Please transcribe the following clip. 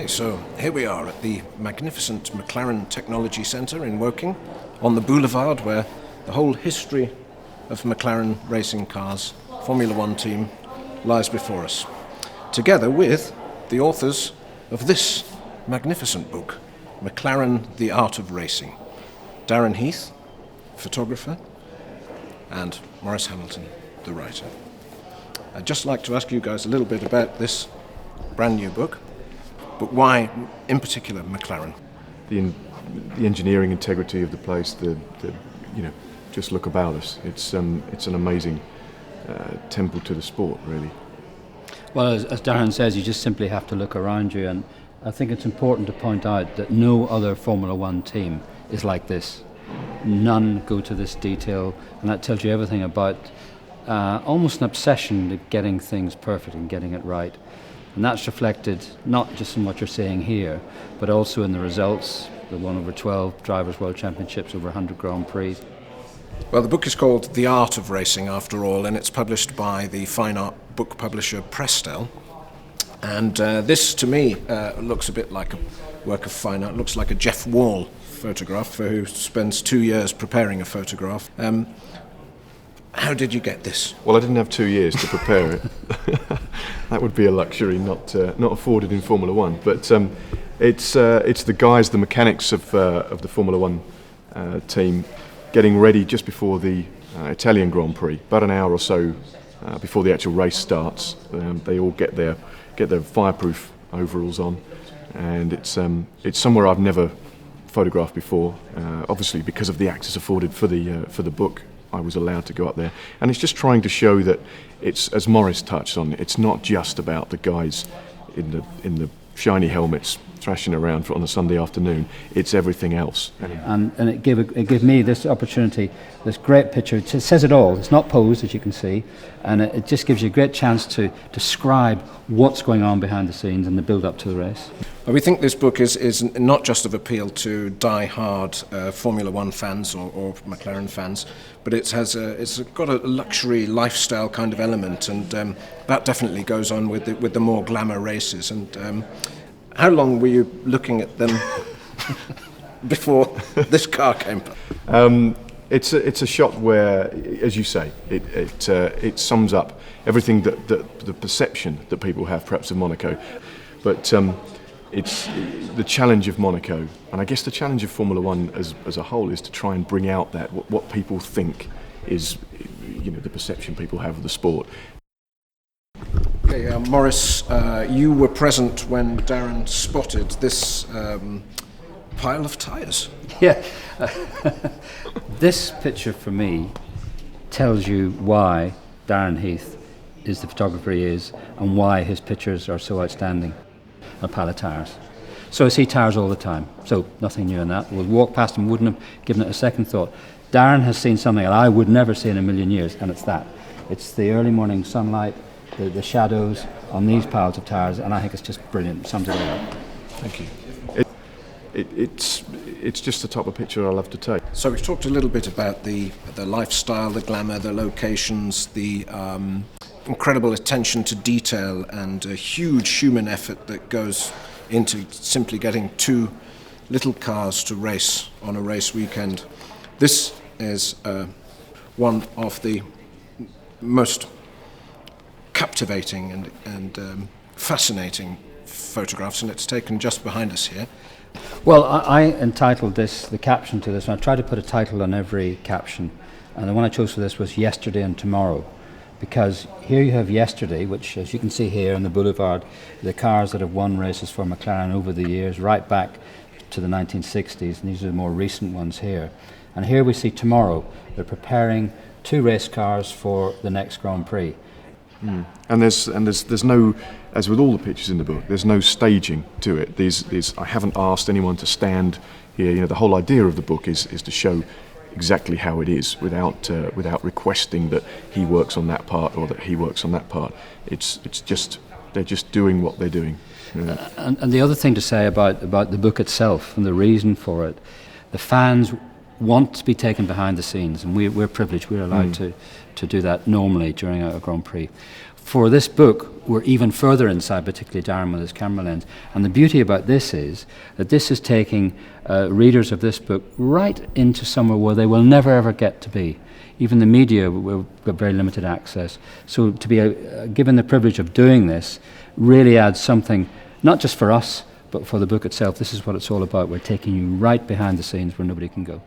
Okay, so here we are at the magnificent McLaren Technology Centre in Woking, on the boulevard where the whole history of McLaren racing cars, Formula One team, lies before us, together with the authors of this magnificent book, McLaren, The Art of Racing. Darren Heath, photographer, and Maurice the writer. I'd just like to ask you guys a little bit about this brand new book, but why, in particular, McLaren? The engineering integrity of the place, just look about us. It's an amazing temple to the sport, really. Well, as Darren says, you just simply have to look around you, and I think it's important to point out that no other Formula One team is like this. None go to this detail, and that tells you everything about almost an obsession to getting things perfect and getting it right. And that's reflected not just in what you're seeing here, but also in the results, the 1/12 Drivers' World Championships, over 100 Grand Prix. Well, the book is called The Art of Racing, after all, and it's published by the fine art book publisher Prestel. And this, to me, looks a bit like a work of fine art. It looks like a Jeff Wall photograph, who spends 2 years preparing a photograph. How did you get this? Well, I didn't have 2 years to prepare it. That would be a luxury not afforded in Formula One. But it's the guys, the mechanics of the Formula One team, getting ready just before the Italian Grand Prix, about an hour or so before the actual race starts. They all get their fireproof overalls on, and it's somewhere I've never photographed before. Obviously, because of the access afforded for the book, I was allowed to go up there, and it's just trying to show that it's, as Maurice touched on, it's not just about the guys in the shiny helmets thrashing around on a Sunday afternoon. It's everything else. And it gave me this opportunity, this great picture. It says it all. It's not posed, as you can see, and it just gives you a great chance to describe what's going on behind the scenes and the build-up to the race. Well, we think this book is not just of appeal to die-hard Formula One fans or McLaren fans, but it's got a luxury lifestyle kind of element, and that definitely goes on with the more glamour races. And how long were you looking at them before this car came? It's a shot where, as you say, it sums up everything that the perception that people have, perhaps, of Monaco, but it's the challenge of Monaco, and I guess the challenge of Formula One as a whole is to try and bring out that what people think is, the perception people have of the sport. Okay, Maurice, you were present when Darren spotted this pile of tyres. Yeah. This picture, for me, tells you why Darren Heath is the photographer he is, and why his pictures are so outstanding. A pile of tyres. So I see tyres all the time, so nothing new in that. We'll walk past them, wouldn't have given it a second thought. Darren has seen something that I would never see in a million years, and it's that. It's the early morning sunlight, the shadows on these piles of tyres, and I think it's just brilliant. It sums it all up. Thank you. It's just the type of picture I love to take. So we've talked a little bit about the lifestyle, the glamour, the locations, the incredible attention to detail, and a huge human effort that goes into simply getting two little cars to race on a race weekend. This is one of the most captivating and fascinating photographs, and it's taken just behind us here. Well, I entitled the caption to this, and I tried to put a title on every caption, and the one I chose for this was Yesterday and Tomorrow, because here you have yesterday, which, as you can see here on the boulevard, the cars that have won races for McLaren over the years, right back to the 1960s, and these are the more recent ones here. And here we see tomorrow. They're preparing two race cars for the next Grand Prix. And there's no, as with all the pictures in the book, there's no staging to it. I haven't asked anyone to stand here. The whole idea of the book is to show exactly how it is, without requesting that he works on that part or that he works on that part. It's just, they're just doing what they're doing. And the other thing to say about the book itself and the reason for it, the fans want to be taken behind the scenes, and we're privileged. We're allowed to do that normally during a Grand Prix. For this book, we're even further inside, particularly Darren with his camera lens. And the beauty about this is that this is taking readers of this book right into somewhere where they will never ever get to be. Even the media will get very limited access. So to be given the privilege of doing this really adds something, not just for us, but for the book itself. This is what it's all about. We're taking you right behind the scenes where nobody can go.